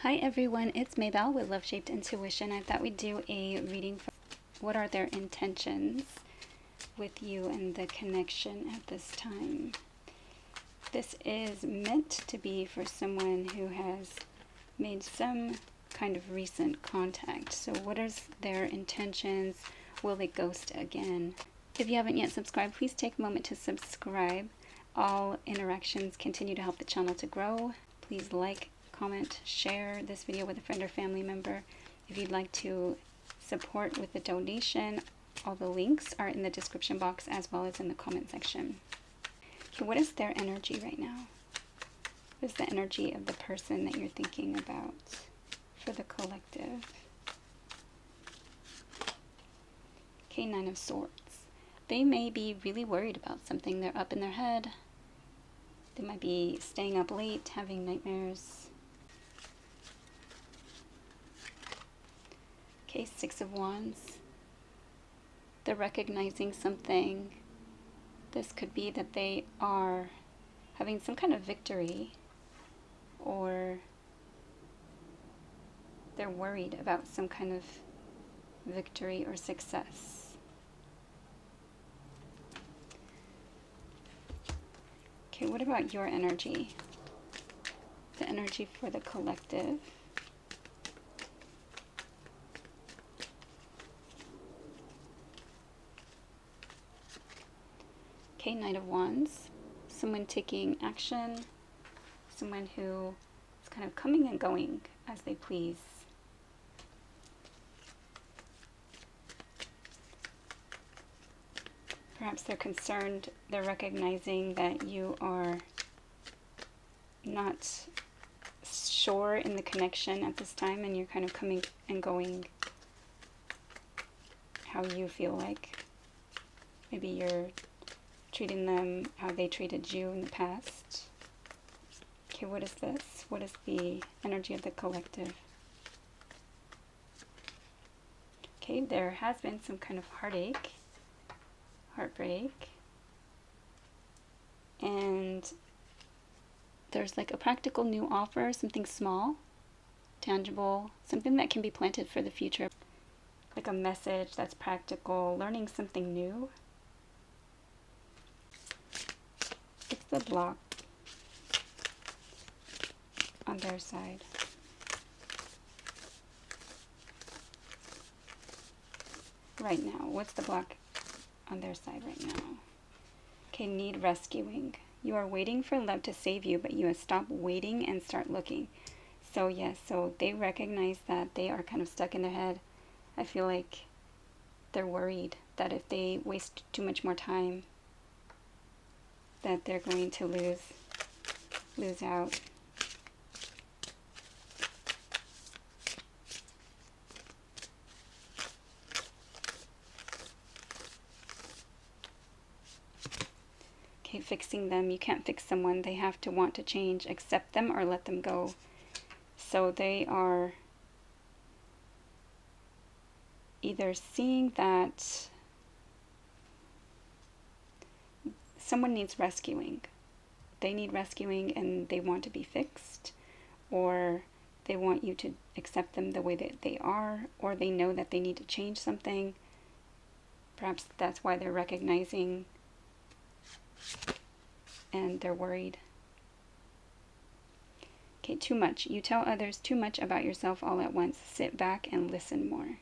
Hi everyone, it's Maybelle with Love Shaped Intuition. I thought we'd do a reading for what are their intentions with you and the connection at this time. This is meant to be for someone who has made some kind of recent contact. So what are their intentions? Will they ghost again? If you haven't yet subscribed, please take a moment to subscribe. All interactions continue to help the channel to grow. Please like, comment, share this video with a friend or family member. If you'd like to support with a donation, all the links are in the description box as well as in the comment section. Okay, what is their energy right now? What is the energy of the person that you're thinking about for the collective? Okay, Nine of Swords. They may be really worried about something. They're up in their head. They might be staying up late, having nightmares. Okay, Six of Wands. They're recognizing something. This could be that they are having some kind of victory, or they're worried about some kind of victory or success. Okay, what about your energy? The energy for the collective. Okay, Knight of Wands. Someone taking action. Someone who is kind of coming and going as they please. Perhaps they're concerned, they're recognizing that you are not sure in the connection at this time, and you're kind of coming and going how you feel like. Maybe you're treating them how they treated you in the past. Okay, what is this? What is the energy of the collective? Okay, there has been some kind of heartache, heartbreak, and there's like a practical new offer, something small, tangible, something that can be planted for the future, like a message that's practical, learning something new. It's the block on their side. Right now, what's the block on their side right now? Okay, need rescuing. You are waiting for love to save you, but you have stopped waiting and start looking. So yes, so they recognize that they are kind of stuck in their head. I feel like they're worried that if they waste too much more time, that they're going to lose out. Okay, fixing them. You can't fix someone. They have to want to change. Accept them or let them go. So they are either seeing that someone needs rescuing. They need rescuing and they want to be fixed, or they want you to accept them the way that they are, or they know that they need to change something. Perhaps that's why they're recognizing and they're worried. Okay, too much. You tell others too much about yourself all at once. Sit back and listen more.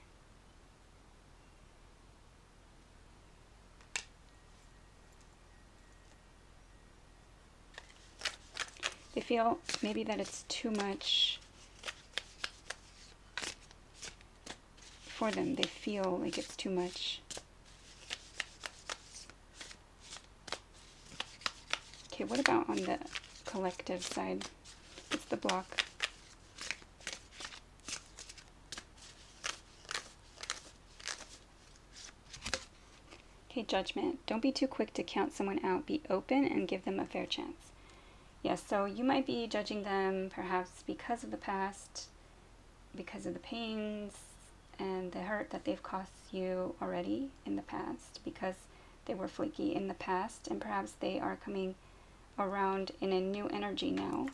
They feel maybe that it's too much for them. They feel like it's too much. Okay, what about on the collective side? It's the block. Okay, judgment. Don't be too quick to count someone out. Be open and give them a fair chance. Yes, so you might be judging them perhaps because of the past, because of the pains and the hurt that they've caused you already in the past, because they were flaky in the past, and perhaps they are coming around in a new energy now.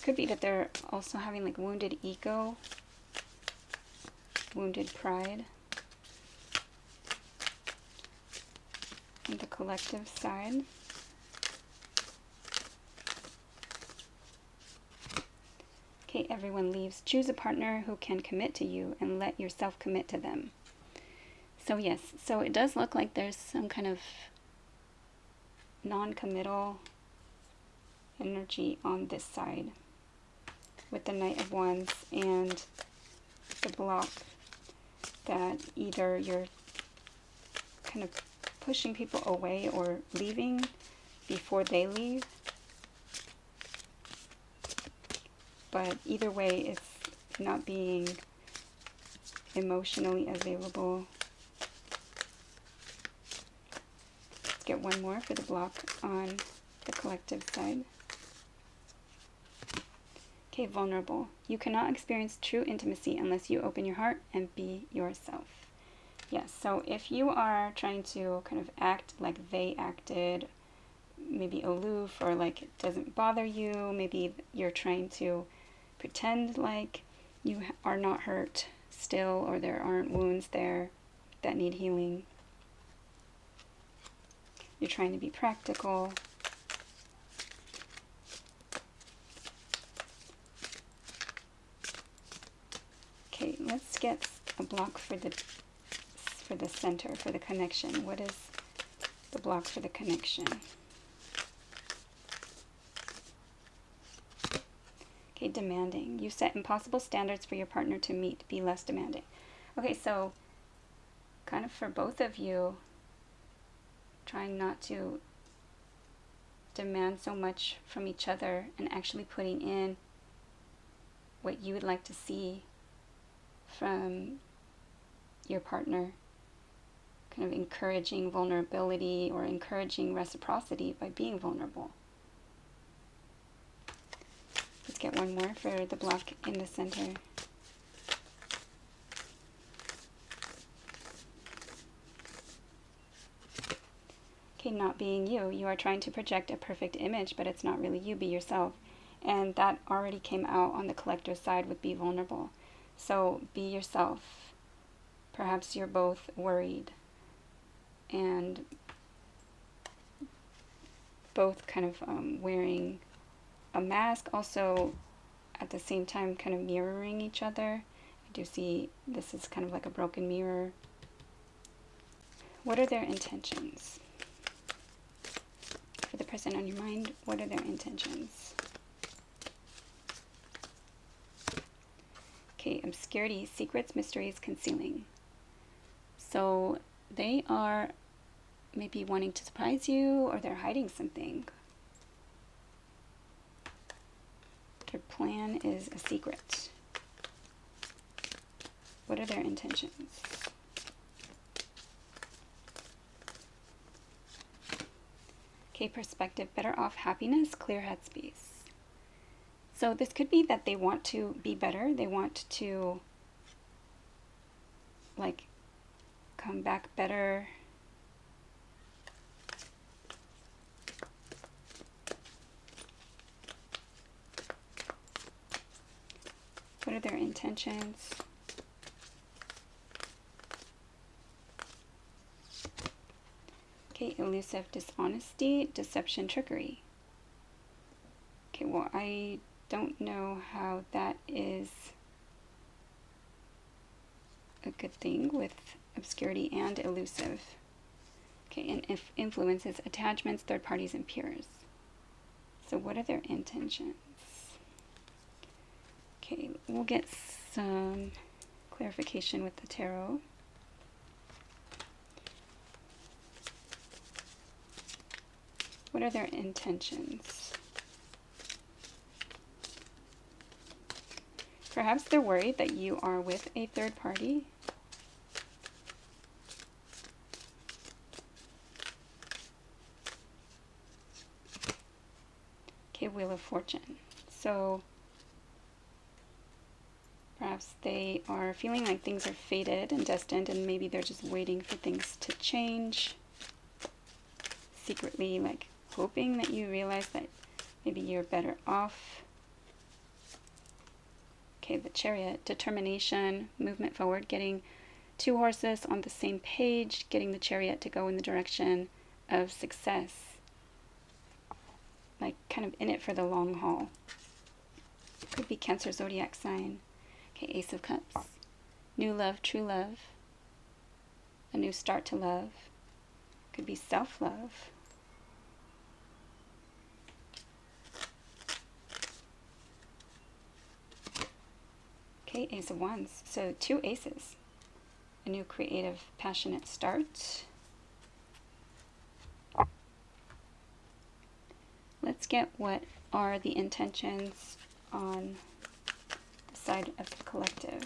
could be that they're also having like wounded ego, wounded pride. On the collective side. Okay, everyone leaves. Choose a partner who can commit to you and let yourself commit to them. So yes, so it does look like there's some kind of non-committal energy on this side with the Knight of Wands and the block, that either you're kind of pushing people away or leaving before they leave. But either way, it's not being emotionally available. Let's get one more for the block on the collective side. Okay, vulnerable. You cannot experience true intimacy unless you open your heart and be yourself. Yes, so if you are trying to kind of act like they acted, maybe aloof, or like it doesn't bother you, maybe you're trying to pretend like you are not hurt still, or there aren't wounds there that need healing. You're trying to be practical. Okay, let's get a block for the center, for the connection. What is the block for the connection? Okay, demanding. You set impossible standards for your partner to meet. Be less demanding. Okay, so kind of for both of you, trying not to demand so much from each other and actually putting in what you would like to see from your partner. Kind of encouraging vulnerability or encouraging reciprocity by being vulnerable. Let's get one more for the block in the center. Okay, not being you. You are trying to project a perfect image, but it's not really you. Be yourself. And that already came out on the collector's side with be vulnerable. So be yourself. Perhaps you're both worried and both kind of wearing a mask, also at the same time kind of mirroring each other. I do see this is kind of like a broken mirror. What are their intentions? For the person on your mind, what are their intentions? Okay, obscurity, secrets, mysteries, concealing. So they are maybe wanting to surprise you, or they're hiding something. Their plan is a secret. What are their intentions? Okay, perspective, better off, happiness, clear headspace. So this could be that they want to be better. They want to like come back better. What are their intentions? Okay, elusive, dishonesty, deception, trickery. Okay, well, I don't know how that is a good thing with obscurity and elusive. Okay, and if influences, attachments, third parties, and peers. So what are their intentions? Okay, we'll get some clarification with the tarot. What are their intentions? Perhaps they're worried that you are with a third party. Okay, Wheel of Fortune. So perhaps they are feeling like things are fated and destined, and maybe they're just waiting for things to change. Secretly, like hoping that you realize that maybe you're better off Okay, the Chariot, determination, movement forward, getting two horses on the same page, getting the Chariot to go in the direction of success. Like kind of in it for the long haul. Could be Cancer zodiac sign. Okay, Ace of Cups. New love, true love. A new start to love. Could be self-love. Okay, Ace of Wands. So 2 aces. A new creative, passionate start. Let's get what are the intentions on the side of the collective.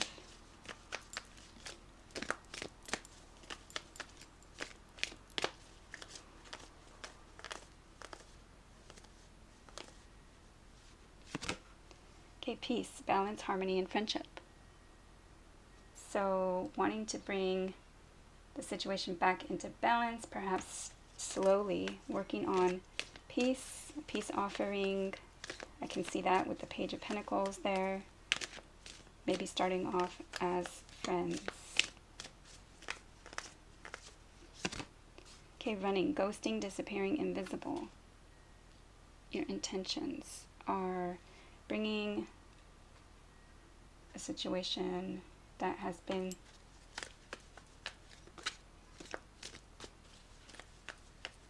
Okay, peace, balance, harmony, and friendship. So wanting to bring the situation back into balance, perhaps slowly working on peace, peace offering. I can see that with the Page of Pentacles there. Maybe starting off as friends. Okay, running, ghosting, disappearing, invisible. Your intentions are bringing a situation that has been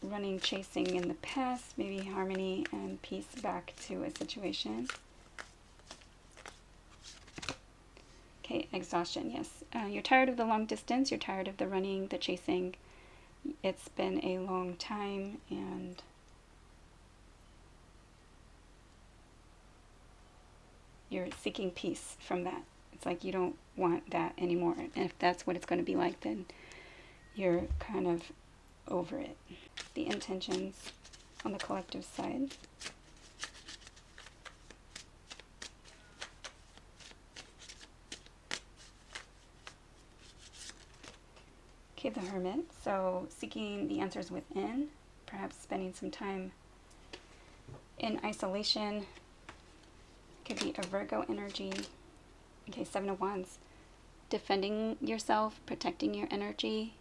running, chasing in the past, maybe harmony and peace back to a situation. Okay, exhaustion, yes. You're tired of the long distance, you're tired of the running, the chasing. It's been a long time and you're seeking peace from that. It's like you don't want that anymore. And if that's what it's going to be like, then you're kind of over it. The intentions on the collective side. Okay, the Hermit. So seeking the answers within, perhaps spending some time in isolation. Could be a Virgo energy. Okay, 7 of Wands. Defending yourself, protecting your energy.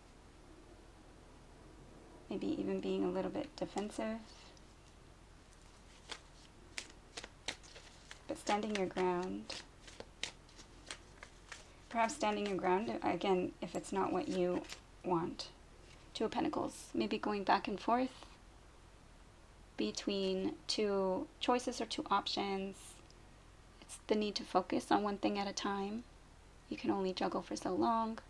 Maybe even being a little bit defensive. But standing your ground. Perhaps standing your ground, again, if it's not what you want. 2 of Pentacles. Maybe going back and forth between 2 choices or 2 options. It's the need to focus on one thing at a time. You can only juggle for so long.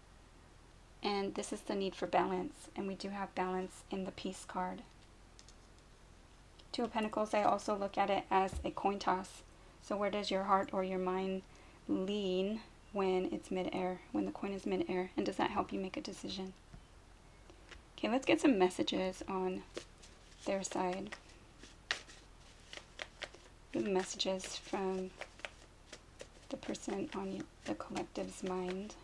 And this is the need for balance. And we do have balance in the Peace card. 2 of Pentacles, I also look at it as a coin toss. So where does your heart or your mind lean when it's mid-air, when the coin is mid-air? And does that help you make a decision? Okay, let's get some messages on their side. The messages from the person on the collective's mind.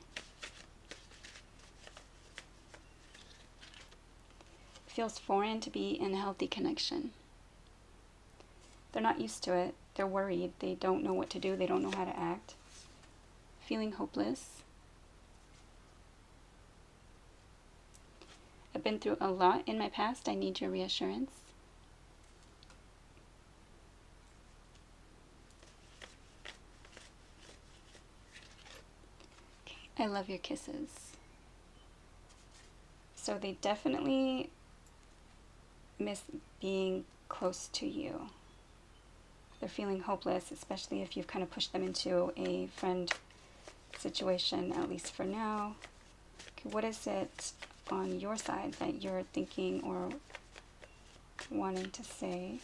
It feels foreign to be in a healthy connection. They're not used to it. They're worried. They don't know what to do. They don't know how to act. Feeling hopeless. I've been through a lot in my past. I need your reassurance. Okay, I love your kisses. So they definitely miss being close to you. They're feeling hopeless, especially if you've kind of pushed them into a friend situation, at least for now. Okay, what is it on your side that you're thinking or wanting to say?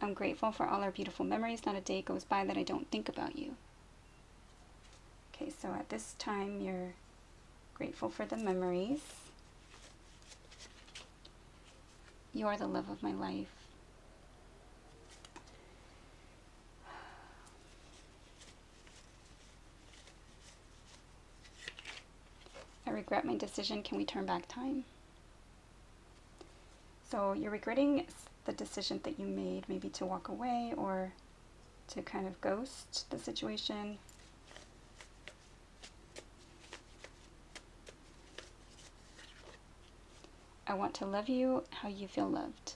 I'm grateful for all our beautiful memories. Not a day goes by that I don't think about you. Okay, so at this time you're grateful for the memories. You are the love of my life. I regret my decision. Can we turn back time? So you're regretting the decision that you made, maybe to walk away or to kind of ghost the situation. I want to love you how you feel loved.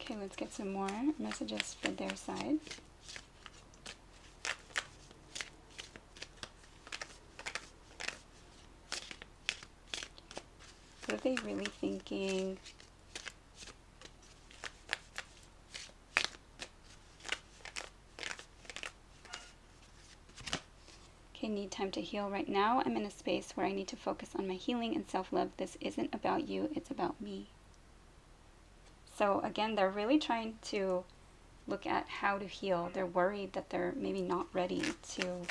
Okay, let's get some more messages for their side. What are they really thinking? Okay, need time to heal right now. I'm in a space where I need to focus on my healing and self-love. This isn't about you, it's about me. So again, they're really trying to look at how to heal. They're worried that they're maybe not ready to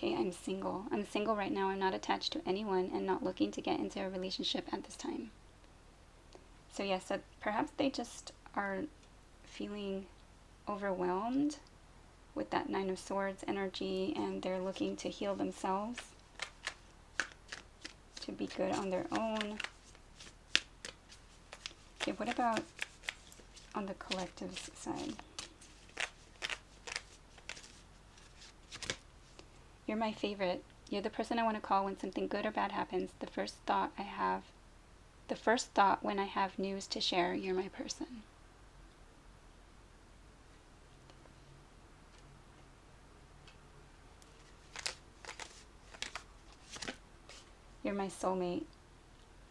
I'm single. I'm single right now. I'm not attached to anyone and not looking to get into a relationship at this time. So yes, so perhaps they just are feeling overwhelmed with that Nine of Swords energy, and they're looking to heal themselves, to be good on their own. Okay, what about on the collective's side? You're my favorite. You're the person I want to call when something good or bad happens. The first thought when I have news to share, you're my person. You're my soulmate.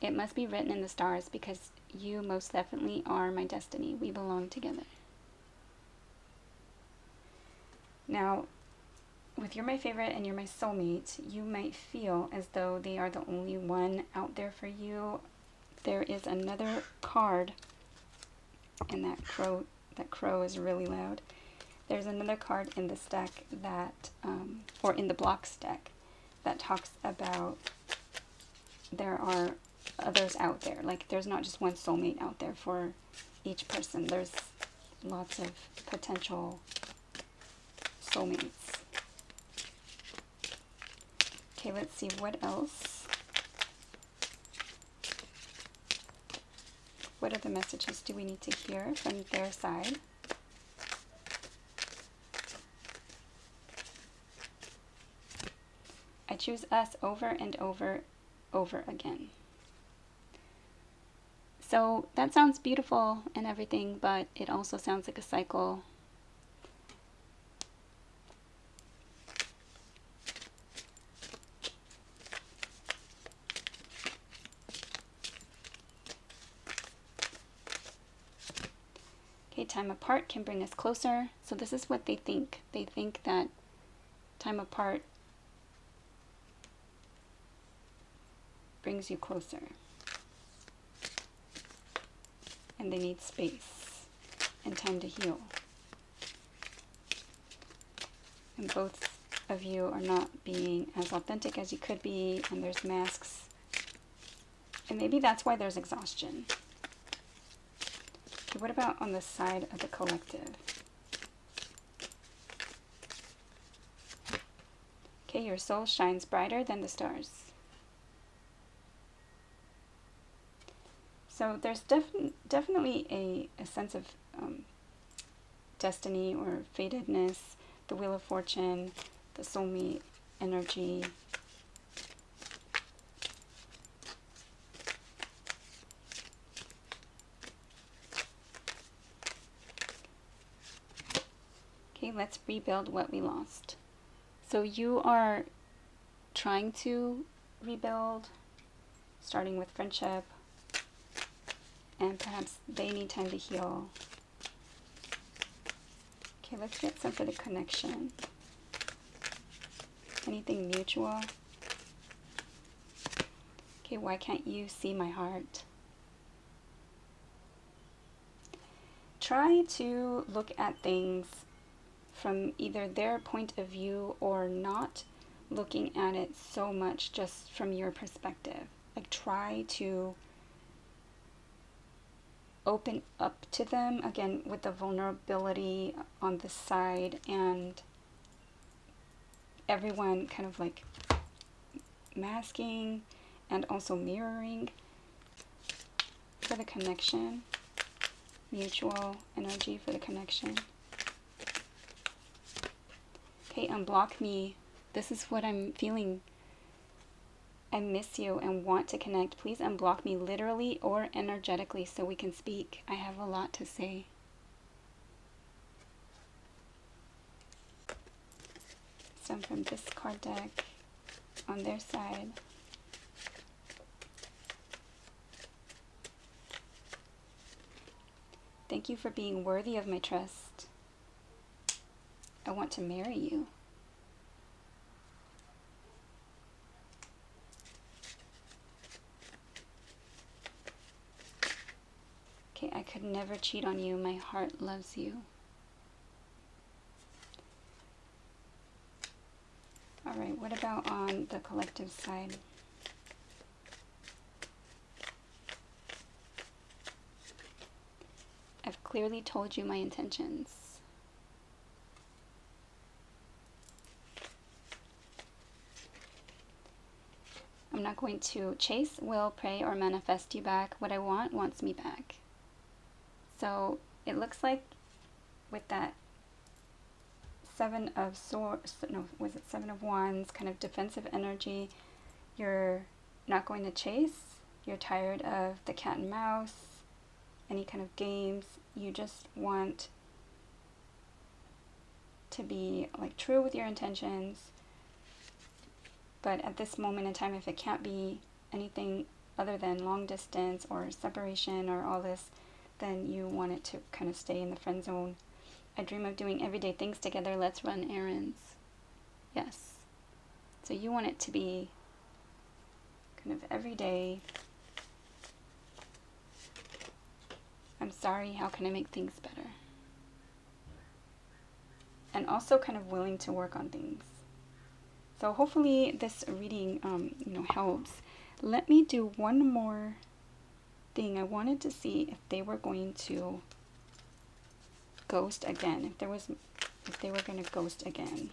It must be written in the stars because you most definitely are my destiny. We belong together. Now, with you're my favorite and you're my soulmate, you might feel as though they are the only one out there for you. There is another card, and that crow is really loud. There's another card in this deck that, or in the blocks deck, that talks about there are others out there. Like, there's not just one soulmate out there for each person. There's lots of potential soulmates. Okay, let's see what else. What other messages do we need to hear from their side? I choose us over and over again. So that sounds beautiful and everything, but it also sounds like a cycle. Okay, time apart can bring us closer. So this is what they think. They think that time apart brings you closer. And they need space and time to heal. And both of you are not being as authentic as you could be, and there's masks. And maybe that's why there's exhaustion. Okay, what about on the side of the collective? Okay, your soul shines brighter than the stars. So there's definitely a sense of destiny or fatedness, the Wheel of Fortune, the soulmate energy. Okay, let's rebuild what we lost. So you are trying to rebuild, starting with friendship, and perhaps they need time to heal. Okay, let's get some for the connection. Anything mutual? Okay, why can't you see my heart? Try to look at things from either their point of view or not looking at it so much just from your perspective. Like, try to open up to them, again, with the vulnerability on the side, and everyone kind of like masking and also mirroring for the connection, mutual energy for the connection. Okay, unblock me. This is what I'm feeling. I miss you and want to connect. Please unblock me literally or energetically so we can speak. I have a lot to say. Some from this card deck on their side. Thank you for being worthy of my trust. I want to marry you. Okay, I could never cheat on you. My heart loves you. All right, what about on the collective side? I've clearly told you my intentions. I'm not going to chase, will, pray, or manifest you back. What I want wants me back. So it looks like with that Seven of Swords, no, was it Seven of Wands, kind of defensive energy, you're not going to chase. You're tired of the cat and mouse, any kind of games. You just want to be like true with your intentions. But at this moment in time, if it can't be anything other than long distance or separation or all this, then you want it to kind of stay in the friend zone. I dream of doing everyday things together. Let's run errands. Yes. So you want it to be kind of everyday. I'm sorry, how can I make things better? And also kind of willing to work on things. So hopefully this reading, helps. Let me do one more thing. I wanted to see if they were going to ghost again. If they were going to ghost again.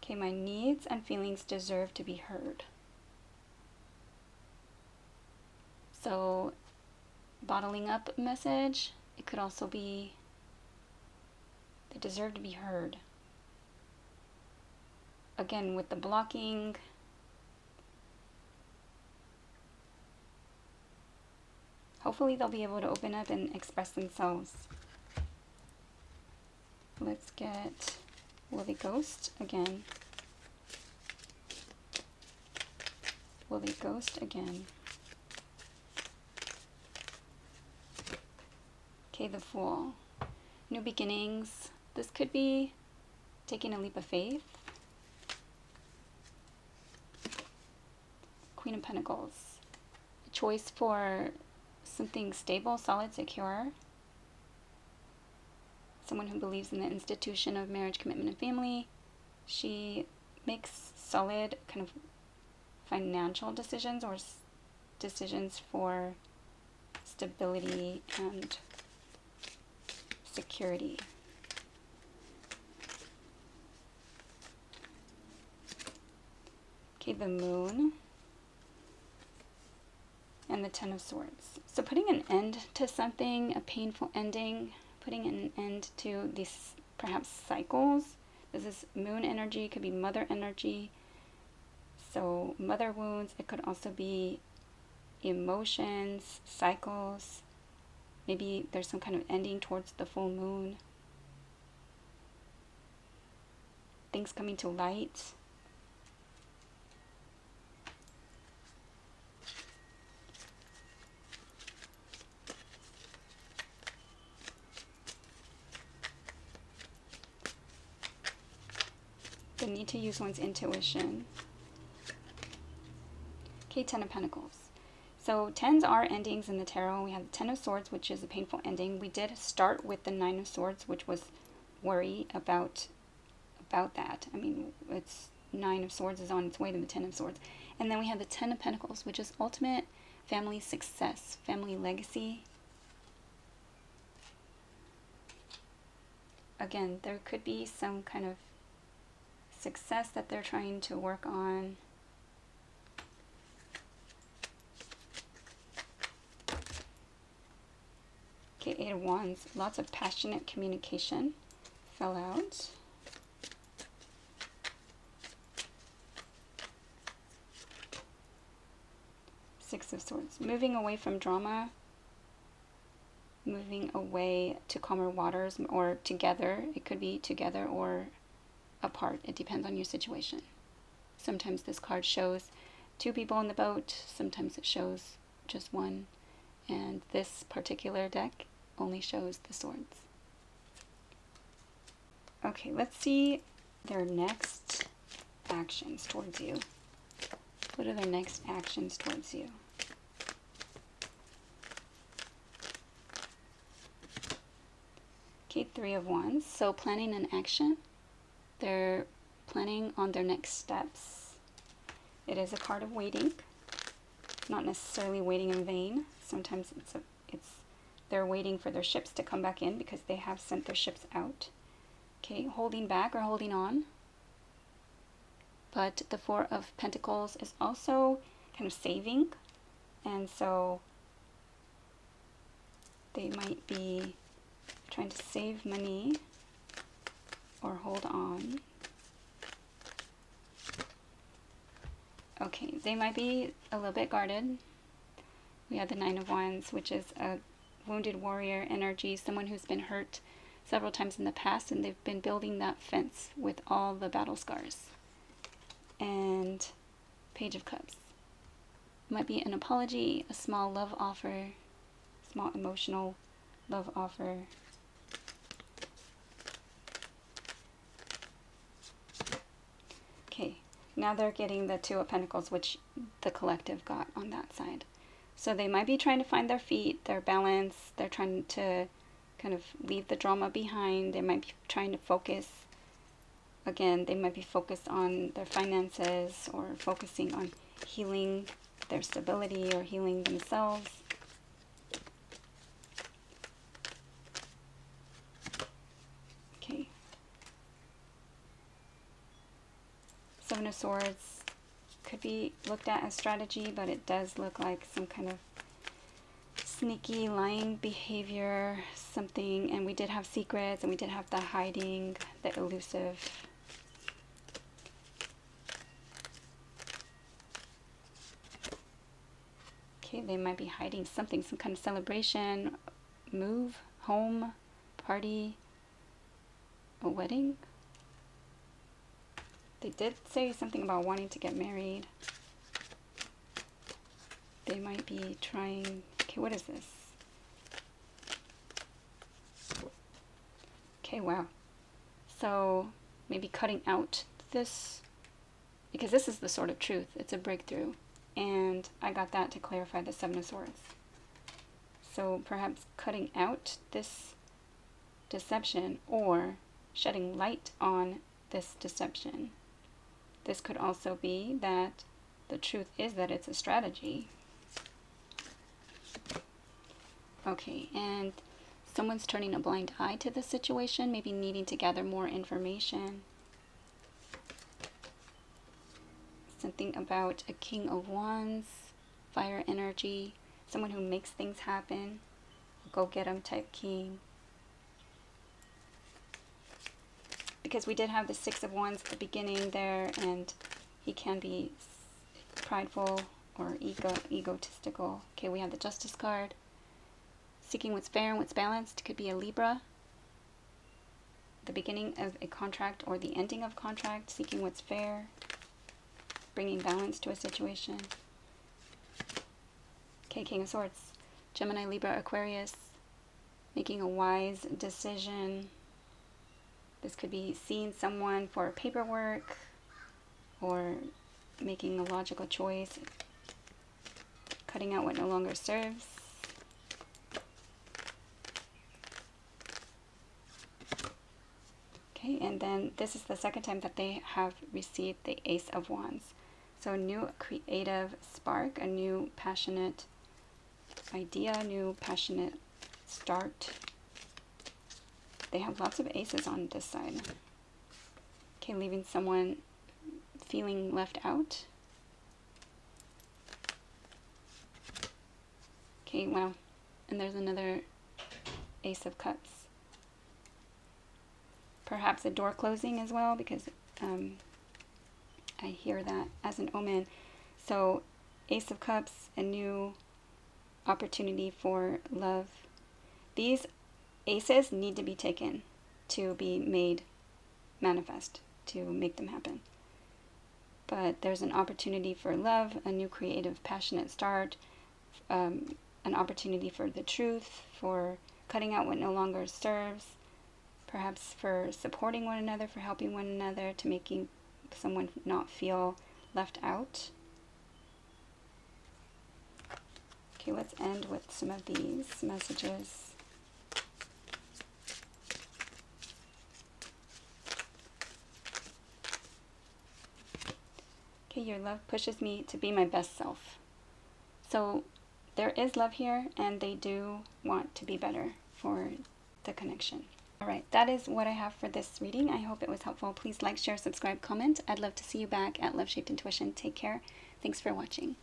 Okay, my needs and feelings deserve to be heard. So bottling up message, it could also be they deserve to be heard. Again, with the blocking, hopefully they'll be able to open up and express themselves. Let's get, will they ghost again? Will they ghost again? Okay, the Fool. New beginnings. This could be taking a leap of faith. Queen of Pentacles. A choice for something stable, solid, secure. Someone who believes in the institution of marriage, commitment, and family. She makes solid kind of financial decisions or decisions for stability and security. Okay, the Moon and the Ten of Swords. So putting an end to something, a painful ending, putting an end to these perhaps cycles. This is moon energy, it could be mother energy. So mother wounds, it could also be emotions, cycles. Maybe there's some kind of ending towards the full moon. Things coming to light. The need to use one's intuition. Okay, Ten of Pentacles. So tens are endings in the tarot. We have the Ten of Swords, which is a painful ending. We did start with the Nine of Swords, which was worry about that. I mean, it's Nine of Swords is on its way to the Ten of Swords. And then we have the Ten of Pentacles, which is ultimate family success, family legacy. Again, there could be some kind of success that they're trying to work on. Okay, Eight of Wands, lots of passionate communication fell out. Six of Swords, moving away from drama, moving away to calmer waters, or together. It could be together or apart. It depends on your situation. Sometimes this card shows two people in the boat, sometimes it shows just one, and this particular deck only shows the swords. Okay, let's see their next actions towards you. What are their next actions towards you? Okay, Three of Wands. So planning an action. They're planning on their next steps. It is a card of waiting. Not necessarily waiting in vain. Sometimes they're waiting for their ships to come back in because they have sent their ships out. Okay, holding back or holding on. But the Four of Pentacles is also kind of saving. And so they might be trying to save money or hold on. Okay, they might be a little bit guarded. We have the Nine of Wands, which is a wounded warrior energy, someone who's been hurt several times in the past, and they've been building that fence with all the battle scars. And Page of Cups. Might be an apology, a small love offer, small emotional love offer. Okay, now they're getting the Two of Pentacles, which the collective got on that side. So they might be trying to find their feet, their balance. They're trying to kind of leave the drama behind. They might be trying to focus. Again, they might be focused on their finances or focusing on healing their stability or healing themselves. Okay. Seven of Swords could be looked at as strategy, but it does look like some kind of sneaky lying behavior, something. And we did have secrets, and we did have the hiding, the elusive. Okay, they might be hiding something, some kind of celebration, move, home, party, a wedding. They did say something about wanting to get married. They might be trying... Okay, what is this? Okay, wow. So maybe cutting out this, because this is the sword of truth. It's a breakthrough. And I got that to clarify the Seven of Swords. So perhaps cutting out this deception or shedding light on this deception. This could also be that the truth is that it's a strategy. Okay, and someone's turning a blind eye to the situation, maybe needing to gather more information. Something about a King of Wands, fire energy, someone who makes things happen, go get 'em type king. Because we did have the Six of Wands at the beginning there, and he can be prideful or egotistical. Okay, we have the Justice card. Seeking what's fair and what's balanced. Could be a Libra. The beginning of a contract or the ending of contract. Seeking what's fair. Bringing balance to a situation. Okay, King of Swords. Gemini, Libra, Aquarius. Making a wise decision. This could be seeing someone for paperwork or making a logical choice. Cutting out what no longer serves. Okay, and then this is the second time that they have received the Ace of Wands. So a new creative spark, a new passionate idea, a new passionate start. They have lots of aces on this side. Okay, leaving someone feeling left out. Okay, wow. And there's another Ace of Cups. Perhaps a door closing as well, because I hear that as an omen. So Ace of Cups, a new opportunity for love. These aces need to be taken to be made manifest, to make them happen. But there's an opportunity for love, a new creative, passionate start, an opportunity for the truth, for cutting out what no longer serves, perhaps for supporting one another, for helping one another, to making someone not feel left out. Okay, let's end with some of these messages. Okay, your love pushes me to be my best self. So there is love here, and they do want to be better for the connection. All right, that is what I have for this reading. I hope it was helpful. Please like, share, subscribe, comment. I'd love to see you back at Love Shaped Intuition. Take care. Thanks for watching.